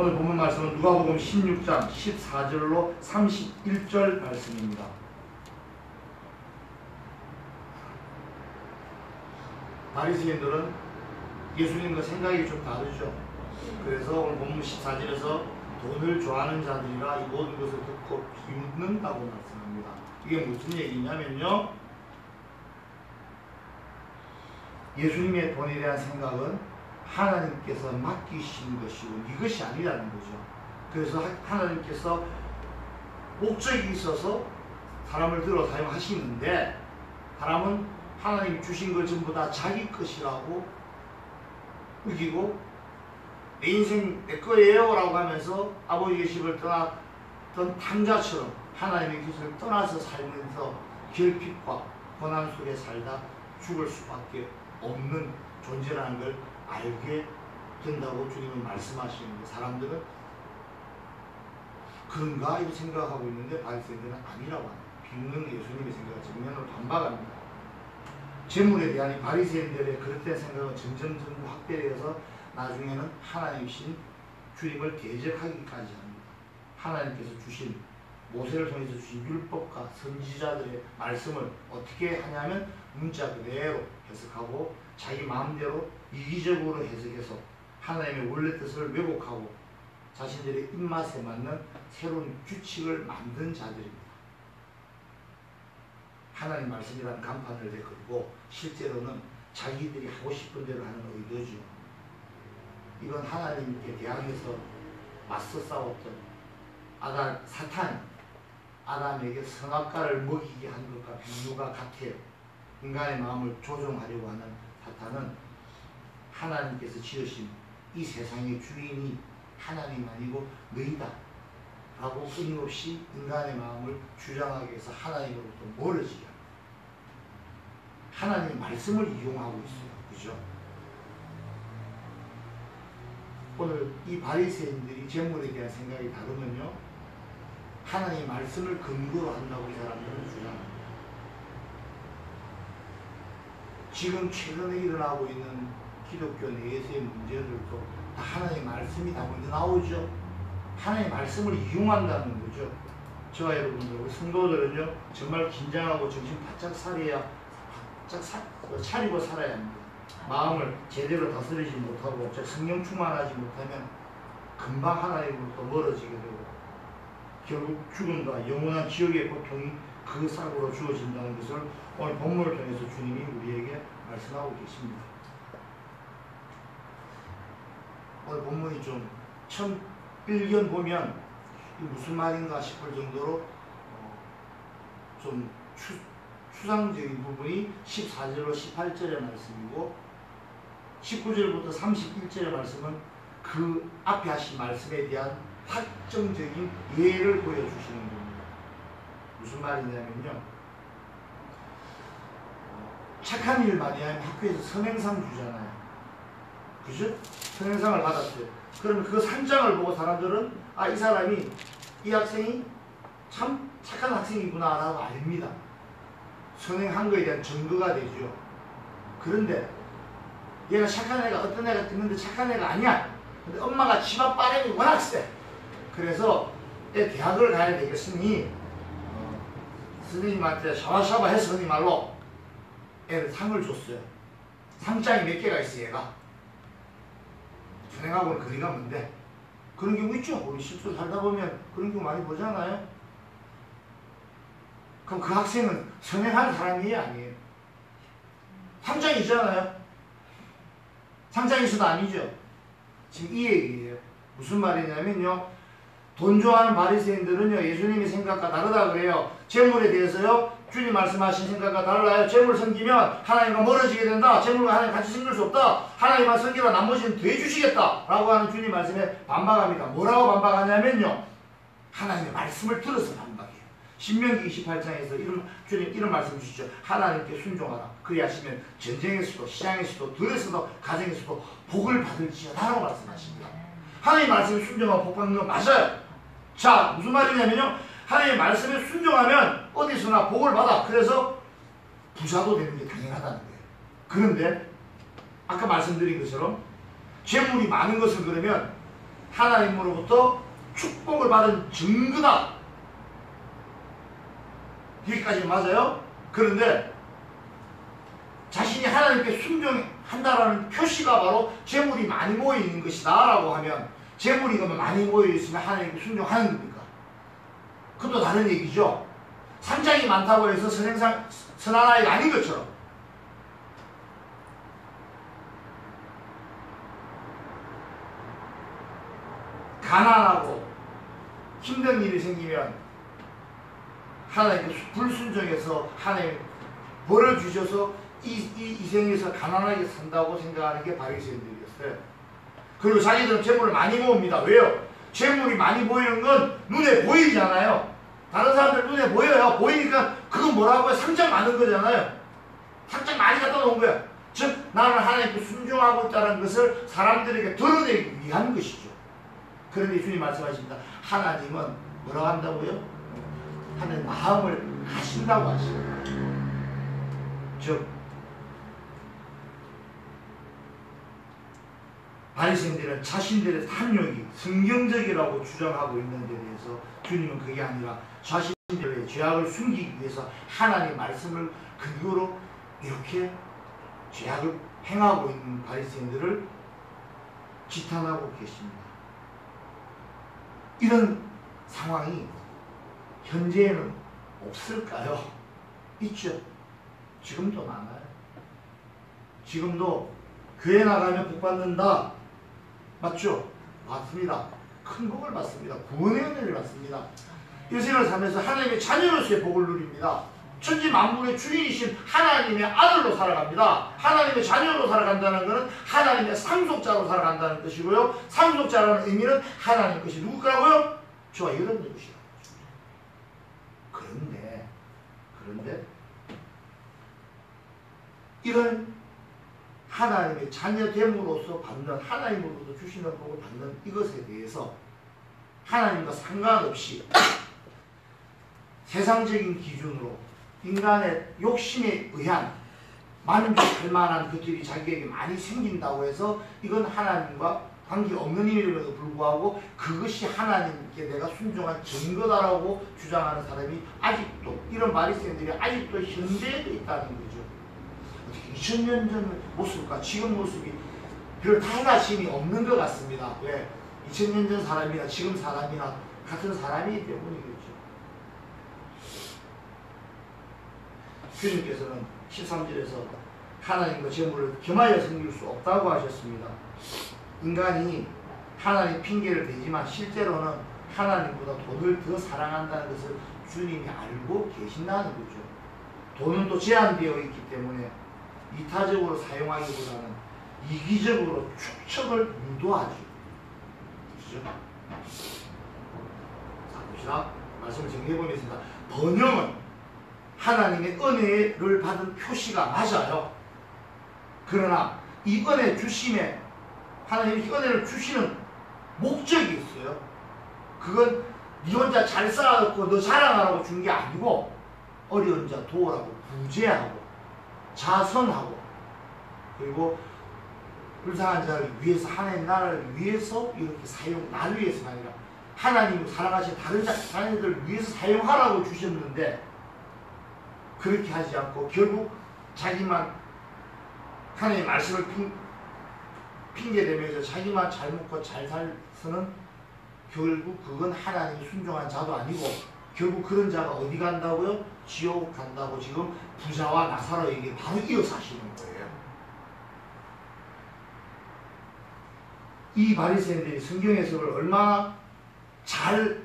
오늘 본문 말씀은 누가복음 16장 14절로 31절 말씀입니다. 바리새인들은 예수님과 생각이 좀 다르죠. 그래서 오늘 본문 14절에서 돈을 좋아하는 자들이라 이 모든 것을 듣고 비웃는다고 말씀합니다. 이게 무슨 얘기냐면요, 예수님의 돈에 대한 생각은 하나님께서 맡기신 것이고 이것이 아니라는 거죠. 그래서 하나님께서 목적이 있어서 사람을 들어 사용하시는데, 사람은 하나님이 주신 걸 전부 다 자기 것이라고 우기고 내 인생 내 거예요 라고 하면서 아버지의 집을 떠났던 탕자처럼 하나님의 깃을 떠나서 살면서 결핍과 고난 속에 살다 죽을 수밖에 없는 존재라는 걸 알게 된다고 주님은 말씀하시는데, 사람들은 그런가 이렇게 생각하고 있는데 바리새인들은 아니라고 합니다. 비웃는 예수님의 생각을 정면으로 반박합니다. 재물에 대한 이 바리새인들의 그릇된 생각은 점점 확대되어서 나중에는 하나님이신 주님을 대적하기까지 합니다. 하나님께서 주신 모세를 통해서 주신 율법과 선지자들의 말씀을 어떻게 하냐면 문자 그대로 해석하고 자기 마음대로 이기적으로 해석해서 하나님의 원래 뜻을 왜곡하고 자신들의 입맛에 맞는 새로운 규칙을 만든 자들입니다. 하나님 말씀이라는 간판을 내걸고 실제로는 자기들이 하고 싶은 대로 하는 의도죠. 이건 하나님께 대항해서 맞서 싸웠던 사탄, 아담에게 선악과를 먹이게 한 것과 비유가 같아요. 인간의 마음을 조종하려고 하는 사탄은 하나님께서 지으신 이 세상의 주인이 하나님 아니고 너희다 라고 끊임없이 인간의 마음을 주장하기 위해서 하나님으로부터 멀어지게 합니다. 하나님의 말씀을 이용하고 있어요. 그죠? 오늘 이 바리새인들이 재물에 대한 생각이 다르면요, 하나님의 말씀을 근거로 한다고 이 사람들은 주장합니다. 지금 최근에 일어나고 있는 기독교 내에서의 문제들도 다 하나님의 말씀이 다 먼저 나오죠. 하나님의 말씀을 이용한다는 거죠. 저와 여러분들, 우리 성도들은요, 정말 긴장하고 정신 바짝 차리고 살아야 합니다. 마음을 제대로 다스리지 못하고 성령 충만하지 못하면 금방 하나님으로부터 멀어지게 되고 결국 죽음과 영원한 지옥의 고통이 그 싹으로 주어진다는 것을 오늘 본문을 통해서 주님이 우리에게 말씀하고 계십니다. 오늘 본문이 좀 처음 일견 보면 무슨 말인가 싶을 정도로 좀 추상적인 부분이 14절로 18절의 말씀이고 19절부터 31절의 말씀은 그 앞에 하신 말씀에 대한 확정적인 예를 보여주시는 겁니다. 무슨 말이냐면요, 착한 일 많이 하면 학교에서 선행상 주잖아요. 그죠? 선행상을 받았어요. 그러면 그 상장을 보고 사람들은 이 사람이, 이 학생이 참 착한 학생이구나 라고 압니다. 선행한 거에 대한 증거가 되죠. 그런데 얘가 착한 애가, 어떤 애가 있는데 착한 애가 아니야. 근데 엄마가 집 앞 바람이 워낙 세. 그래서 애 대학을 가야 되겠으니 선생님한테 샤바샤바 해서 선생님 말로 애를 상을 줬어요. 상장이 몇 개가 있어 얘가. 선행하고는 거리가 먼데. 그런 경우 있죠. 우리 실제로 살다 보면 그런 경우 많이 보잖아요. 그럼 그 학생은 선행할 사람이 아니에요. 상장이 있잖아요. 상장이 있어도 아니죠. 지금 이 얘기예요. 무슨 말이냐면요, 돈 좋아하는 바리새인들은요, 예수님의 생각과 다르다 그래요. 재물에 대해서요, 주님 말씀하신 생각과 달라요. 재물 섬기면 하나님과 멀어지게 된다. 재물과 하나님 같이 섬길 수 없다. 하나님만 섬기라 나머지는 더 해주시겠다 라고 하는 주님 말씀에 반박합니다. 뭐라고 반박하냐면요, 하나님의 말씀을 들어서 반박해요. 신명기 28장에서 주님 이런 말씀 주시죠. 하나님께 순종하라. 그리하시면 전쟁에서도 시장에서도 들에서도 가정에서도 복을 받을지어다 라고 말씀하십니다. 하나님 말씀에 순종하고 복 받는 건 맞아요. 자, 무슨 말이냐면요, 하나님의 말씀에 순종하면 어디서나 복을 받아. 그래서 부자도 되는 게 당연하다는 거예요. 그런데 아까 말씀드린 것처럼 재물이 많은 것은 그러면 하나님으로부터 축복을 받은 증거다. 여기까지 맞아요? 그런데 자신이 하나님께 순종한다라는 표시가 바로 재물이 많이 모여있는 것이다 라고 하면, 재물이 그러면 많이 모여있으면 하나님께 순종하는 겁니까? 그것도 다른 얘기죠. 산장이 많다고 해서 선한 아이가 아닌 것처럼, 가난하고 힘든 일이 생기면 하나님께 불순종해서 하나님 벌을 주셔서 이 생에서 가난하게 산다고 생각하는 게 바리새인들이었어요. 그리고 자기들은 재물을 많이 모읍니다. 왜요? 재물이 많이 보이는 건 눈에 보이잖아요. 다른 사람들 눈에 보여요. 보이니까 그건 뭐라고요? 상장 많은 거잖아요. 상장 많이 갖다 놓은 거야. 즉 나는 하나님께 순종하고 있다는 것을 사람들에게 드러내기 위한 것이죠. 그런데 주님 말씀하십니다. 하나님은 뭐라고 한다고요? 하나님 마음을 하신다고 하십니다. 즉 바리새인들은 자신들의 탐욕이 성경적이라고 주장하고 있는 데 대해서 주님은 그게 아니라 자신들의 죄악을 숨기기 위해서 하나님의 말씀을 근거로 이렇게 죄악을 행하고 있는 바리새인들을 지탄하고 계십니다. 이런 상황이 현재에는 없을까요? 있죠. 지금도 많아요. 지금도 교회 나가면 복 받는다. 맞죠? 맞습니다. 큰 복을 받습니다. 구원의 은혜를 받습니다. 인생을 살면서 하나님의 자녀로서의 복을 누립니다. 천지 만물의 주인이신 하나님의 아들로 살아갑니다. 하나님의 자녀로 살아간다는 것은 하나님의 상속자로 살아간다는 뜻이고요. 상속자라는 의미는 하나님 것이 누구 거라고요? 저와 여러분의 것이라고. 그런데 이런 하나님의 자녀됨으로써 받는, 하나님으로부터 주시는 복을 받는 이것에 대해서 하나님과 상관없이 세상적인 기준으로 인간의 욕심에 의한 만족할 만한 것들이 자기에게 많이 생긴다고 해서 이건 하나님과 관계없는 일임에도 불구하고 그것이 하나님께 내가 순종한 증거다라고 주장하는 사람이 아직도, 이런 바리새인들이 아직도 현대에도 있다는 거죠. 2000년 전 모습과 지금 모습이 별 달라짐이 없는 것 같습니다. 왜? 2000년 전 사람이나 지금 사람이나 같은 사람이기 때문이겠죠. 주님께서는 13절에서 하나님과 재물을 겸하여 섬길 수 없다고 하셨습니다. 인간이 하나님 핑계를 대지만 실제로는 하나님보다 돈을 더 사랑한다는 것을 주님이 알고 계신다는 거죠. 돈은 또 제한되어 있기 때문에 이타적으로 사용하기보다는 이기적으로 축척을 유도하죠. 그렇죠? 자, 봅시다. 말씀을 정리해보겠습니다. 번영은 하나님의 은혜를 받은 표시가 맞아요. 그러나 이 은혜 주심에 하나님이 은혜를 주시는 목적이 있어요. 그건 네 혼자 잘 쌓아놓고 너 자랑하라고 준 게 아니고 어려운 자 도우라고 구제하고 자선하고 그리고 불쌍한 자를 위해서 하나님 나라를 위해서 이렇게 나를 위해서가 아니라 하나님을 사랑하신 다른 자녀들을 위해서 사용하라고 주셨는데 그렇게 하지 않고 결국 자기만 하나님의 말씀을 핑계대면서 자기만 잘 먹고 잘 살서는 결국 그건 하나님이 순종한 자도 아니고 결국 그런 자가 어디 간다고요? 지옥 간다고 지금 부자와 나사로에게 바로 이어서 하시는 거예요. 이 바리새인들이 성경 해석을 얼마나 잘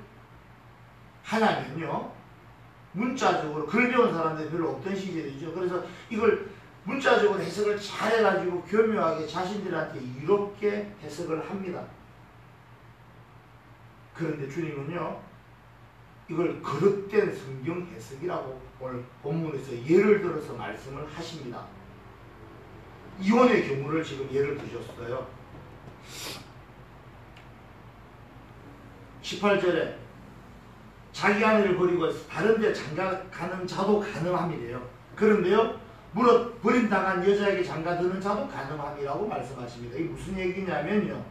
하냐면요. 문자적으로 글 배운 사람들이 별로 없던 시절이죠. 그래서 이걸 문자적으로 해석을 잘 해가지고 교묘하게 자신들한테 이롭게 해석을 합니다. 그런데 주님은요. 이걸 거듭된 성경 해석이라고 오늘 본문에서 예를 들어서 말씀을 하십니다. 이혼의 경우를 지금 예를 드셨어요. 18절에 자기 아내를 버리고 다른 데 장가가는 자도 가능함이래요. 그런데요. 무릇 버림당한 여자에게 장가드는 자도 가능함이라고 말씀하십니다. 이게 무슨 얘기냐면요.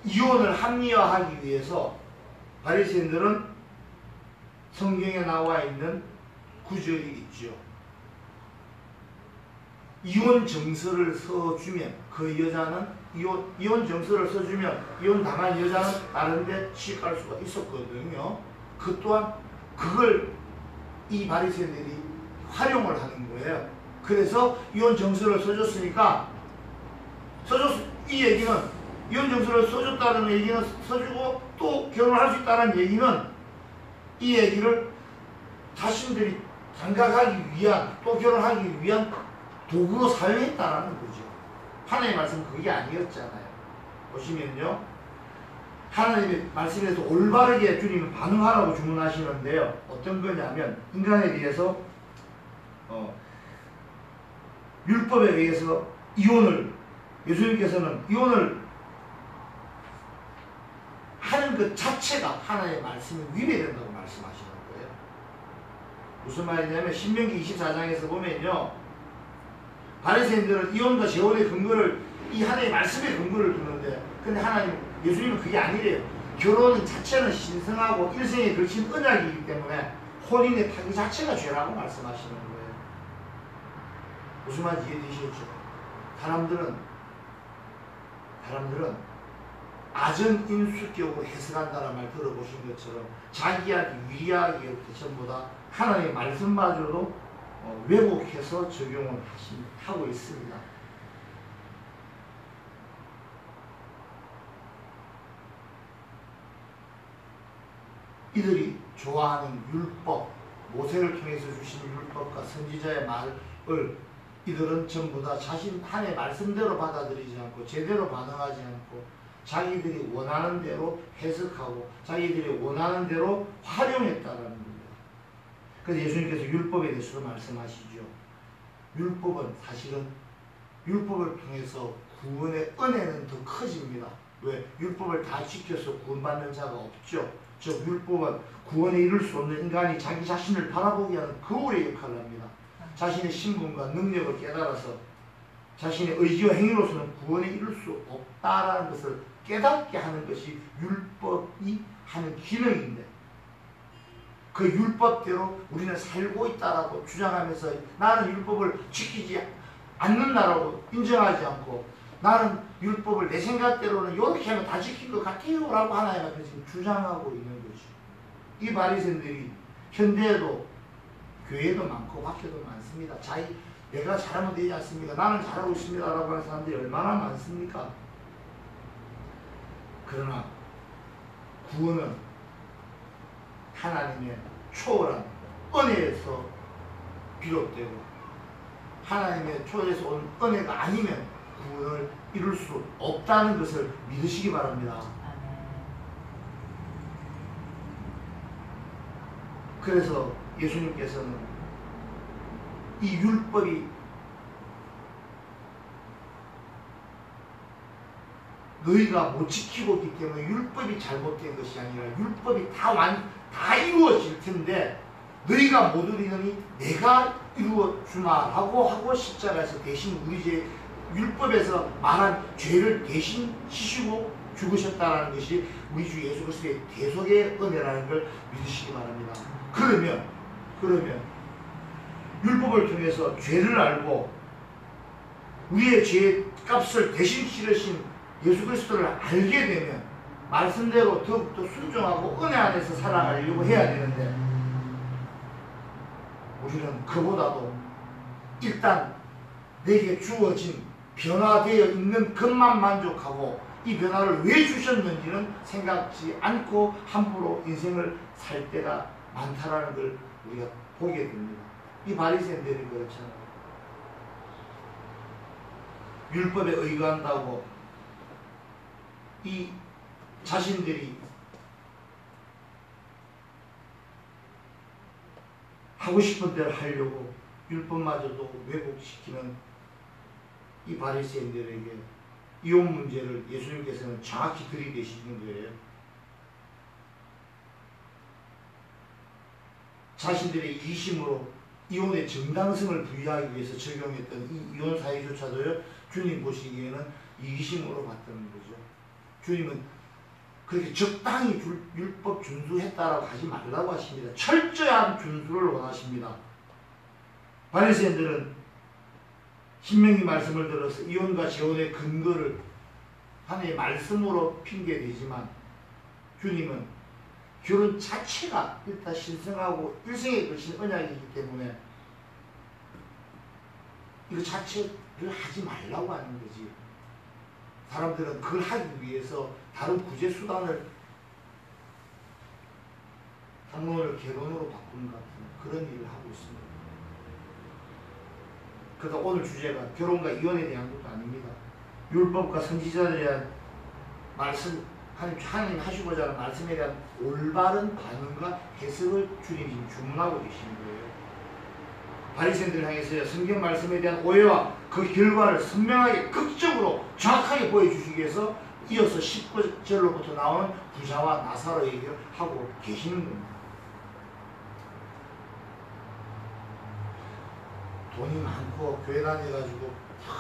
이혼을 합리화하기 위해서 바리새인들은 성경에 나와 있는 구절이 있죠. 이혼 정서를 써주면 그 여자는 이혼 정서를 써주면 이혼 당한 여자는 다른 데 취직할 수가 있었거든요. 그 또한 그걸 이 바리새인들이 활용을 하는 거예요. 그래서 이혼 정서를 써줬으니까 이 얘기는 이혼 정서를 써줬다는 얘기는 써주고 또 결혼할 수 있다는 얘기는 이 얘기를 자신들이 장가가기 위한 또 결혼하기 위한 도구로 사용했다는 거죠. 하나님의 말씀은 그게 아니었잖아요. 보시면요. 하나님의 말씀에서 올바르게 주님은 반응하라고 주문하시는데요. 어떤 거냐면 인간에 대해서 율법에 의해서 예수님께서는 이혼을 하는 것 자체가 하나님의 말씀에 위배된다고 말씀하시는 거예요. 무슨 말이냐면 신명기 24장에서 보면요. 바리새인들은 이혼과 재혼의 근거를 이 하나님의 말씀의 근거를 두는데 근데 예수님은 그게 아니래요. 결혼 자체는 신성하고 일생에 걸친 언약이기 때문에 혼인의 타기 자체가 죄라고 말씀하시는 거예요. 무슨 말인지 이해되시겠죠? 사람들은 아전인수격으로 해석한다는 말 들어보신 것처럼 자기하기 위리하기 전부 다 하나님의 말씀마저도 왜곡해서 적용을 하고 있습니다. 이들이 좋아하는 율법, 모세를 통해서 주신 율법과 선지자의 말을 이들은 전부 다 자신 하나님의 말씀대로 받아들이지 않고 제대로 반응하지 않고 자기들이 원하는 대로 해석하고 자기들이 원하는 대로 활용했다는 겁니다. 그래서 예수님께서 율법에 대해서도 말씀하시죠. 율법은 사실은 율법을 통해서 구원의 은혜는 더 커집니다. 왜? 율법을 다 지켜서 구원받는 자가 없죠. 즉 율법은 구원에 이룰 수 없는 인간이 자기 자신을 바라보게 하는 거울의 역할을 합니다. 자신의 신분과 능력을 깨달아서 자신의 의지와 행위로서는 구원에 이룰 수 없다라는 것을 깨닫게 하는 것이 율법이 하는 기능인데 그 율법대로 우리는 살고 있다라고 주장하면서 나는 율법을 지키지 않는다라고 인정하지 않고 나는 율법을 내 생각대로는 이렇게 하면 다 지킨 것 같아요 라고 하나님 앞에 지금 주장하고 있는 거죠. 이 바리새인들이 현대에도 교회도 많고 밖에도 많습니다. 내가 잘하면 되지 않습니까? 나는 잘하고 있습니다 라고 하는 사람들이 얼마나 많습니까? 그러나 구원은 하나님의 초월한 은혜에서 비롯되고 하나님의 초월에서 온 은혜가 아니면 구원을 이룰 수 없다는 것을 믿으시기 바랍니다. 그래서 예수님께서는 이 율법이 너희가 못 지키고 있기 때문에 율법이 잘못된 것이 아니라 율법이 다 이루어질 텐데 너희가 못 이루느니 내가 이루어주마라고 하고 십자가에서 대신 우리 죄 율법에서 말한 죄를 대신 지시고 죽으셨다는 것이 우리 주 예수 그리스도의 대속의 은혜라는 걸 믿으시기 바랍니다. 그러면 율법을 통해서 죄를 알고 우리의 죄의 값을 대신 치르신 예수 그리스도를 알게 되면 말씀대로 더욱더 순종하고 은혜 안에서 살아가려고 해야 되는데 우리는 그보다도 일단 내게 주어진 변화되어 있는 것만 만족하고 이 변화를 왜 주셨는지는 생각지 않고 함부로 인생을 살 때가 많다라는 걸 우리가 보게 됩니다. 이 바리새인들이 그렇잖아요. 율법에 의거한다고 이 자신들이 하고 싶은 대로 하려고 율법마저도 왜곡시키는 이 바리새인들에게 이혼 문제를 예수님께서는 정확히 들이대시는 거예요. 자신들의 이기심으로 이혼의 정당성을 부여하기 위해서 적용했던 이 이혼 사회조차도요 주님 보시기에는 이기심으로 봤다는 거죠. 주님은 그렇게 적당히 율법 준수했다라고 하지 말라고 하십니다. 철저한 준수를 원하십니다. 바리새인들은 신명기 말씀을 들어서 이혼과 재혼의 근거를 하나님의 말씀으로 핑계대지만 주님은 결혼 자체가 일단 신성하고 일생에 걸친 언약이기 때문에 이거 자체를 하지 말라고 하는 거지. 사람들은 그걸 하기 위해서 다른 구제 수단을 상론을 결혼으로 바꾸는 것 같은 그런 일을 하고 있습니다. 그래서 오늘 주제가 결혼과 이혼에 대한 것도 아닙니다. 율법과 선지자들에 대한 말씀, 하나님 하시고자 하는 말씀에 대한 올바른 반응과 해석을 주님이 주문하고 계시는 거예요. 바리새인들을 향해서 성경 말씀에 대한 오해와 그 결과를 선명하게 극적으로 정확하게 보여주시기 위해서 이어서 19절로부터 나오는 부자와 나사로 얘기를 하고 계시는 겁니다. 돈이 많고 교회 다녀가지고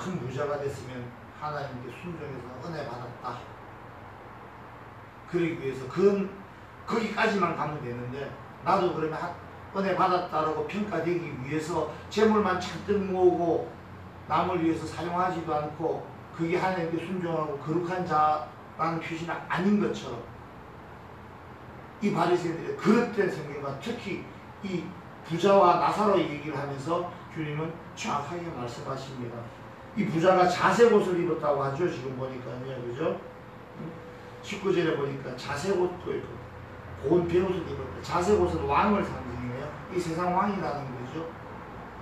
큰 부자가 됐으면 하나님께 순종해서 은혜 받았다. 그러기 위해서 거기까지만 가면 되는데 나도 그러면 은혜 받았다라고 평가되기 위해서 재물만 잔뜩 모으고 남을 위해서 사용하지도 않고 그게 하나님께 순종하고 거룩한 자라는 표시는 아닌 것처럼 이 바리새인들의 그릇된 성경과 특히 이 부자와 나사로의 얘기를 하면서 주님은 정확하게 말씀하십니다. 이 부자가 자색 옷을 입었다고 하죠. 지금 보니까요. 그죠? 19절에 보니까 자색 옷도 입고 고운 베옷을 입었다. 자색 옷은 왕을 상징해요. 이 세상 왕이라는 거죠.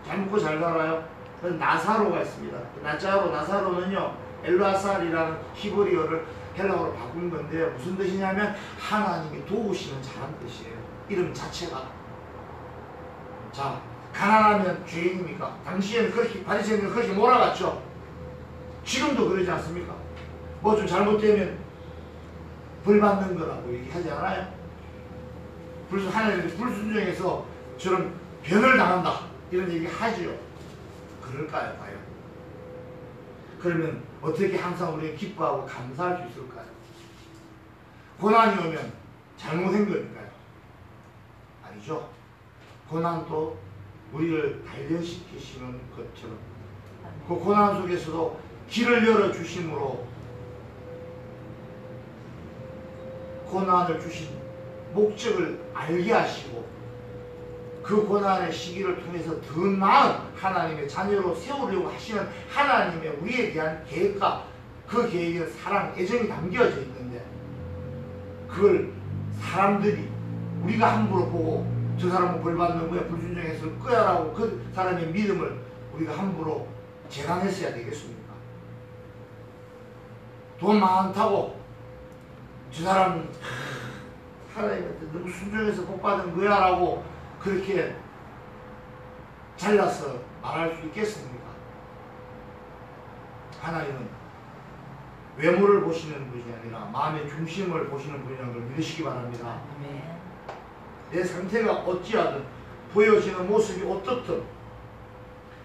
잘 먹고 잘 살아요. 나사로가 있습니다. 나사로는요 엘루아살이라는 히브리어를 헬라어로 바꾼 건데요. 무슨 뜻이냐면 하나님이 도우시는 자란 뜻이에요. 이름 자체가. 자, 가난하면 죄인입니까? 당시에는 그렇게 바리새인들은 그렇게 몰아갔죠. 지금도 그러지 않습니까? 뭐 좀 잘못되면 벌 받는 거라고 얘기하지 않아요? 하나님께 불순종해서 저런 변을 당한다 이런 얘기 하죠. 그럴까요? 과연? 그러면 어떻게 항상 우리가 기뻐하고 감사할 수 있을까요? 고난이 오면 잘못한 거니까요? 아니죠. 고난도 우리를 단련시키시는 것처럼 그 고난 속에서도 길을 열어주심으로 고난을 주신 목적을 알게 하시고 그 고난의 시기를 통해서 더 나은 하나님의 자녀로 세우려고 하시는 하나님의 우리에 대한 계획과 그 계획에 사랑, 애정이 담겨져 있는데 그걸 사람들이 우리가 함부로 보고 저 사람은 벌 받는 거야, 불순종했을 거야 라고 그 사람의 믿음을 우리가 함부로 재단했어야 되겠습니까? 돈 많다고 저 사람은 하나님한테 너무 순종해서 복 받은 거야 라고 그렇게 잘라서 말할 수 있겠습니까? 하나님은 외모를 보시는 분이 아니라 마음의 중심을 보시는 분이라는 걸 믿으시기 바랍니다. 내 상태가 어찌하든 보여지는 모습이 어떻든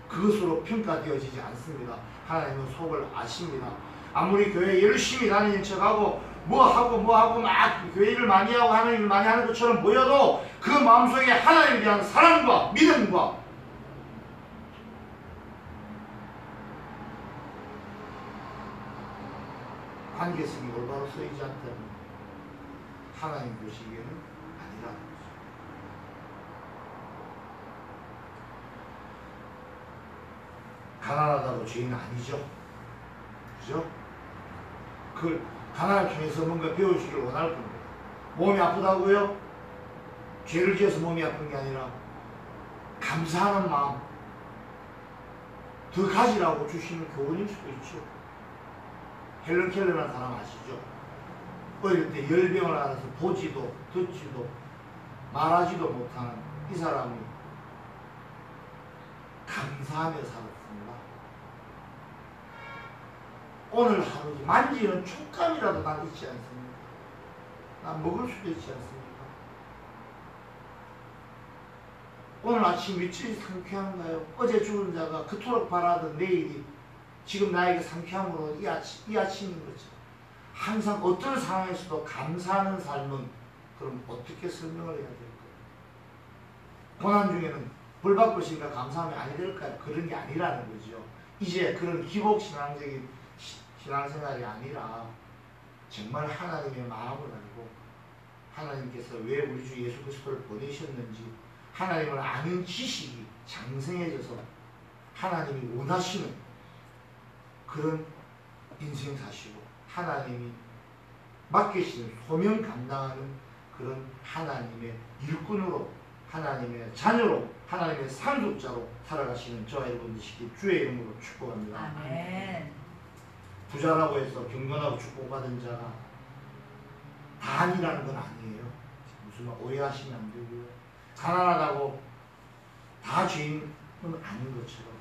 그것으로 평가되어지지 않습니다. 하나님은 속을 아십니다. 아무리 교회 열심히 다니는 척하고 뭐하고 막 교회를 많이 하고 하는 일을 많이 하는 것처럼 보여도 그 마음속에 하나님에 대한 사랑과 믿음과 관계성이 올바로 쓰이지 않다면 하나님 보시기에는 아니라는 거죠. 가난하다고 죄인은 아니죠. 그죠? 그걸 가난을 통해서 뭔가 배우시길 원할 겁니다. 몸이 아프다고요? 죄를 지어서 몸이 아픈 게 아니라 감사하는 마음 더 가지라고 주시는 교훈일 수도 있죠. 헬런 켈러라는 사람 아시죠? 어릴 때 열병을 앓아서 보지도 듣지도 말하지도 못하는 이 사람이 감사하며 살았습니다. 오늘 하루 만지는 촉감이라도 난 있지 않습니까? 난 먹을 수도 있지 않습니까? 오늘 아침 며칠이 상쾌한가요? 어제 죽은 자가 그토록 바라던 내일이 지금 나에게 상쾌함으로 이 아침인 거죠. 항상 어떤 상황에서도 감사하는 삶은 그럼 어떻게 설명을 해야 될까요? 고난 중에는 벌 받고 있으니까 감사하면 아니 될까요? 그런 게 아니라는 거죠. 이제 그런 기복신앙적인 신앙생활이 아니라 정말 하나님의 마음을 알고 하나님께서 왜 우리 주 예수 그리스도를 보내셨는지 하나님을 아는 지식이 장성해져서 하나님이 원하시는 그런 인생 사시고 하나님이 맡기시는 소명 감당하는 그런 하나님의 일꾼으로 하나님의 자녀로 하나님의 상속자로 살아가시는 저와 여러분 되시기 주의 이름으로 축복합니다. 아멘. 부자라고 해서 경건하고 축복받은 자가 다 아니라는 건 아니에요. 무슨 말 오해하시면 안 되고요. 가난하다고 다 죄인은 아닌 것처럼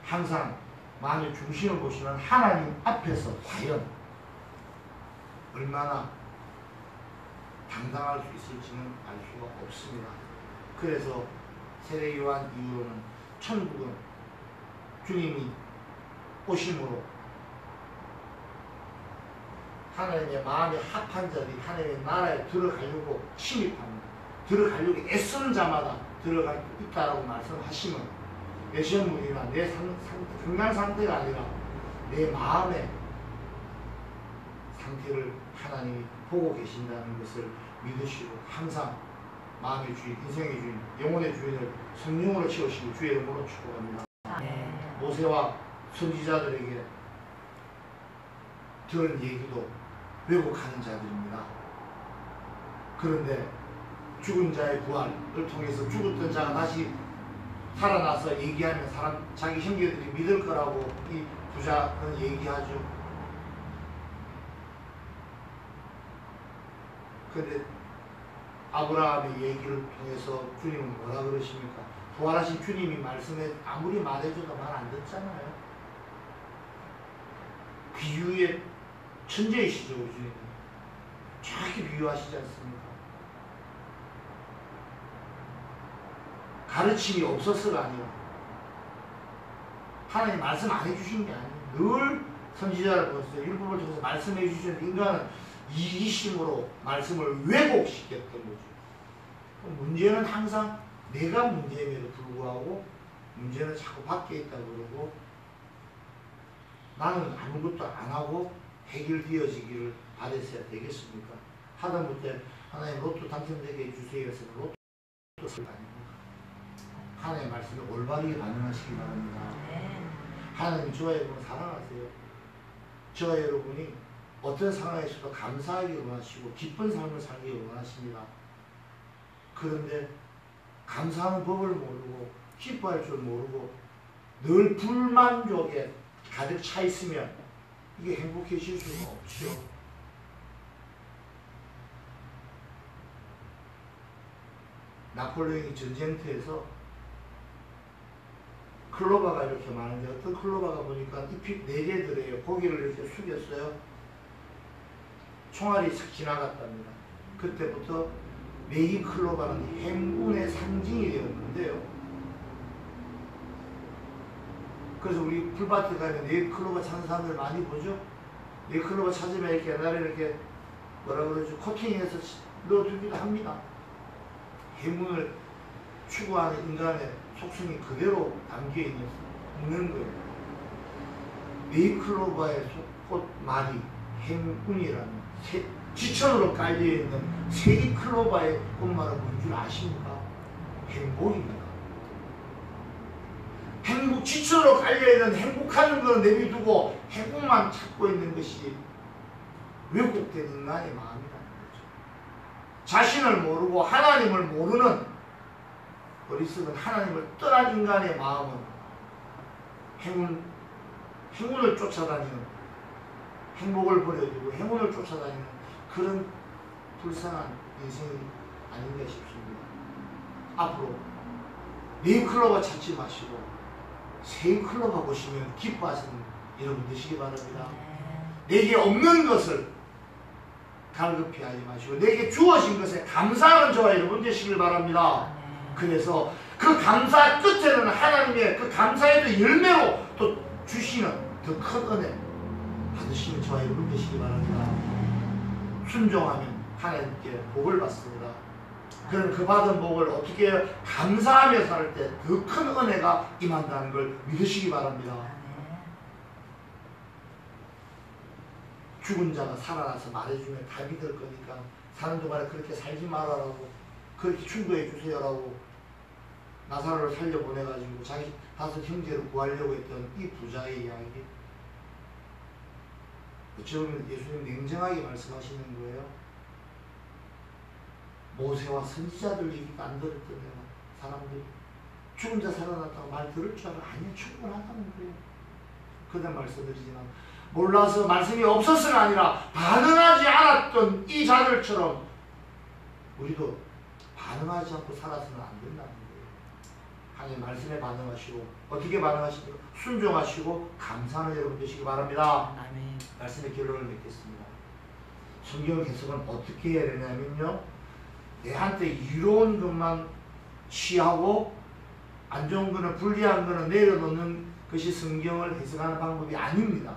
항상 마음의 중심을 보시면 하나님 앞에서 과연 얼마나 당당할 수 있을지는 알 수가 없습니다. 그래서 세례 요한 이후로는 천국은 주님이 오심으로 하나님의 마음에 합한 자들이 하나님의 나라에 들어가려고 침입합니다. 들어가려고 애쓰는 자마다 들어갈 수 있다라고 말씀하시면 내 시험물이나 내 건강 상태가 아니라 내 마음의 상태를 하나님이 보고 계신다는 것을 믿으시고 항상 마음의 주인, 인생의 주인, 영혼의 주인을 성령으로 채우시고 주의 이름으로 축복합니다. 모세와 선지자들에게 들은 얘기도 왜곡하는 자들입니다. 그런데 죽은 자의 부활을 통해서 죽었던 자가 다시 살아나서 얘기하면 자기 형제들이 믿을 거라고 이 부자는 얘기하죠. 그런데 아브라함의 얘기를 통해서 주님은 뭐라 그러십니까? 부활하신 주님이 말씀에 아무리 말해줘도 말 안 듣잖아요. 비유의 천재이시죠, 우리 주님은. 정확히 비유하시지 않습니까? 가르침이 없어서가 아니라 하나님 말씀 안 해주신 게 아니에요. 늘 선지자를 보세요. 율법을 통해서 말씀해 주시는 인간은 이기심으로 말씀을 왜곡시켰던 거죠. 문제는 항상 내가 문제임에도 불구하고 문제는 자꾸 밖에 있다고 그러고 나는 아무것도 안 하고 해결되어지기를 바랬어야 되겠습니까? 하다못해 하나님 로또 당첨되게 해주세요 해서 로또 쓸 거 아닙니까? 하나님의 말씀에 올바르게 반응하시기 바랍니다. 하나님 저와 여러분 사랑하세요. 저와 여러분이 어떤 상황에서도 감사하기 원하시고 기쁜 삶을 살기 원하십니다. 그런데 감사하는 법을 모르고 기뻐할 줄 모르고 늘 불만족에 가득 차 있으면 이게 행복해질 수가 없죠. 나폴레옹이 전쟁터에서 클로바가 이렇게 많은데 어떤 클로바가 보니까 잎이 4개 들어요. 고개를 이렇게 숙였어요. 총알이 싹 지나갔답니다. 그때부터 네이클로바는 행운의 상징이 되었는데요. 그래서 우리 풀밭에 가면 네이클로바 찾는 사람들 많이 보죠? 네이클로바 찾으면 이렇게 옛날에 이렇게 뭐라 그러죠? 코팅해서 넣어두기도 합니다. 행운을 추구하는 인간의 속성이 그대로 담겨있는 거예요. 네이클로바의 꽃말이 행운이라는 지천으로 깔려있는 세이클로바의 꽃말은 뭔 줄 아십니까? 행복입니다. 행복, 지천으로 깔려있는 행복하는 걸 내비두고 행복만 찾고 있는 것이 왜곡된 인간의 마음이라는 거죠. 자신을 모르고 하나님을 모르는 어리석은 하나님을 떠난 인간의 마음은 행운을 쫓아다니는 행복을 버려두고 행운을 쫓아다니는 그런 불쌍한 인생이 아닌가 싶습니다. 앞으로 네이클로바 찾지 마시고 세이클로바 보시면 기뻐하시는 여러분 되시기 바랍니다. 내게 없는 것을 갈급히 하지 마시고 내게 주어진 것에 감사하는 저와 여러분 되시길 바랍니다. 그래서 그 감사 끝에는 하나님의 그 감사의 열매로 또 주시는 더 큰 은혜, 받으시는 저와 여러분 되시기 바랍니다. 순종하면 하나님께 복을 받습니다. 그럼 그 받은 복을 어떻게 감사하며 살 때 더 큰 은혜가 임한다는 걸 믿으시기 바랍니다. 죽은 자가 살아나서 말해주면 다 믿을 거니까 사는 동안에 그렇게 살지 말아라고, 그렇게 충고해 주세요라고 나사로를 살려보내가지고 자기 5 형제를 구하려고 했던 이 부자의 이야기, 어찌 보면 예수님 냉정하게 말씀하시는 거예요. 모세와 선지자들 얘기가 안 들었던 사람들이 죽은 자 살아났다고 말 들을 줄 알아? 아니요, 충분하다는 거예요. 그다음 말씀드리지만 몰라서 말씀이 없었으가 아니라 반응하지 않았던 이 자들처럼 우리도 반응하지 않고 살아서는 안 된다는 거예요. 하나님 말씀에 반응하시고, 어떻게 반응하시고 순종하시고 감사하는 여러분 되시기 바랍니다. 아멘. 말씀의 결론을 맺겠습니다. 성경 해석은 어떻게 해야 되냐면요, 내한테 이로운 것만 취하고 안 좋은 거는, 불리한 거는 내려놓는 것이 성경을 해석하는 방법이 아닙니다.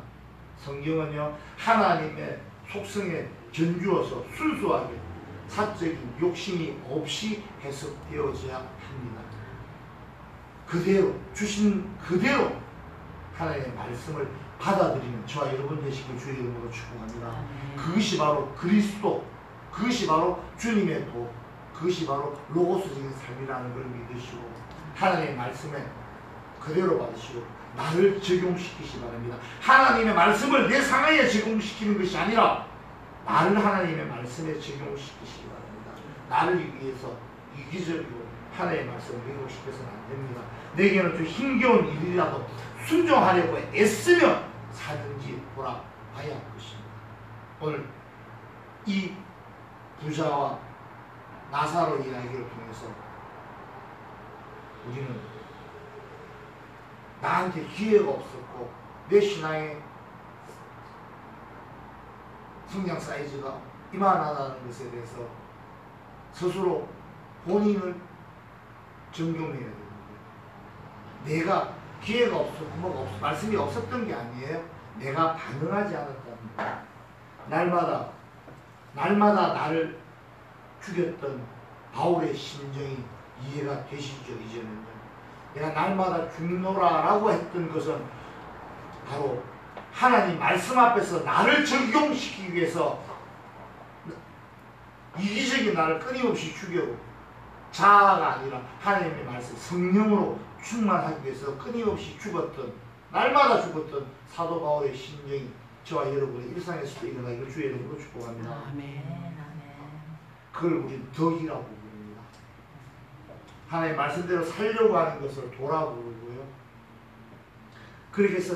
성경은요, 하나님의 속성에 견주어서 순수하게 사적인 욕심이 없이 해석되어져야 합니다. 그대로 주신 그대로 하나님의 말씀을 받아들이는 저와 여러분 되시길 주의 이름으로 축복합니다. 그것이 바로 그리스도, 그것이 바로 주님의 도, 그것이 바로 로고스적인 삶이라는 걸 믿으시고 하나님의 말씀에 그대로 받으시고 나를 적용시키시 바랍니다. 하나님의 말씀을 내 상황에 적용시키는 것이 아니라 나를 하나님의 말씀에 적용시키시기 바랍니다. 나를 위해서 이기적으로 하나님의 말씀을 적용시켜서는 안 됩니다. 내게는 좀 힘겨운 일이라도 순종하려고 애쓰며 사든지 돌아봐야 할 것입니다. 오늘 이 부자와 나사로 이야기를 통해서 우리는 나한테 기회가 없었고 내 신앙의 성장 사이즈가 이만하다는 것에 대해서 스스로 본인을 점검해야 됩니다. 내가 기회가 없었고 뭐가 없어, 말씀이 없었던 게 아니에요. 내가 반응하지 않았답니다. 날마다 나를 죽였던 바울의 심정이 이해가 되시죠? 이제는요. 내가 날마다 죽노라라고 했던 것은 바로 하나님 말씀 앞에서 나를 적용시키기 위해서 이기적인 나를 끊임없이 죽여고, 자아가 아니라 하나님의 말씀 성령으로 충만하기 위해서 끊임없이 죽었던, 날마다 죽었던 사도 바울의 심정이 저와 여러분의 일상에서도 일어나기를 주의 이름으로 축복합니다. 아멘. 그걸 우리는 덕이라고 부릅니다. 하나님의 말씀대로 살려고 하는 것을 도라고 부르고요. 그렇게 해서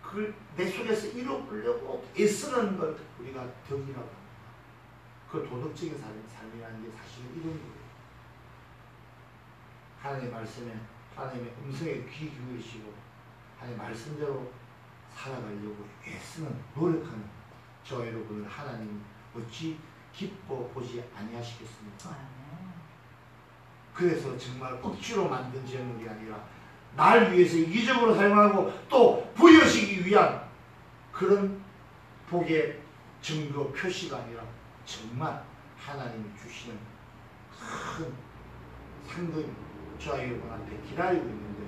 그걸 내 속에서 이루려고 애쓰는 걸 우리가 덕이라고 합니다. 그 도덕적인 삶이라는 게 사실은 이런 거예요. 하나님의 말씀에, 하나님의 음성에 귀 기울이시고 하나님의 말씀대로 살아가려고 애쓰는, 노력하는 저와 여러분을 하나님 어찌 기뻐 보지 아니하시겠습니까? 그래서 정말 억지로 만든 제물이 아니라 날 위해서 이기적으로 사용하고 또 부여시기 위한 그런 복의 증거 표시가 아니라 정말 하나님이 주시는 큰 상금이 저와 여러분 앞에 기다리고 있는데,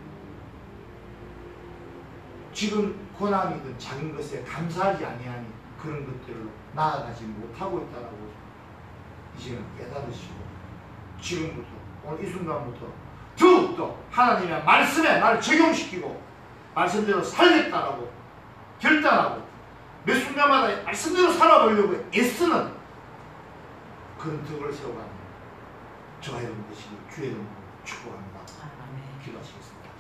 지금 고난이든 작은 것에 감사하지 아니하니 그런 것들로 나아가지 못하고 있다라고 이제는 깨달으시고, 지금부터 오늘 이 순간부터 더욱더 하나님의 말씀에 나를 적용시키고 말씀대로 살겠다라고 결단하고 매 순간마다 말씀대로 살아보려고 애쓰는 그런 덕을 세워가는 저와 여러분 되시길 주의 이름으로 축복합니다. 기도하시겠습니다.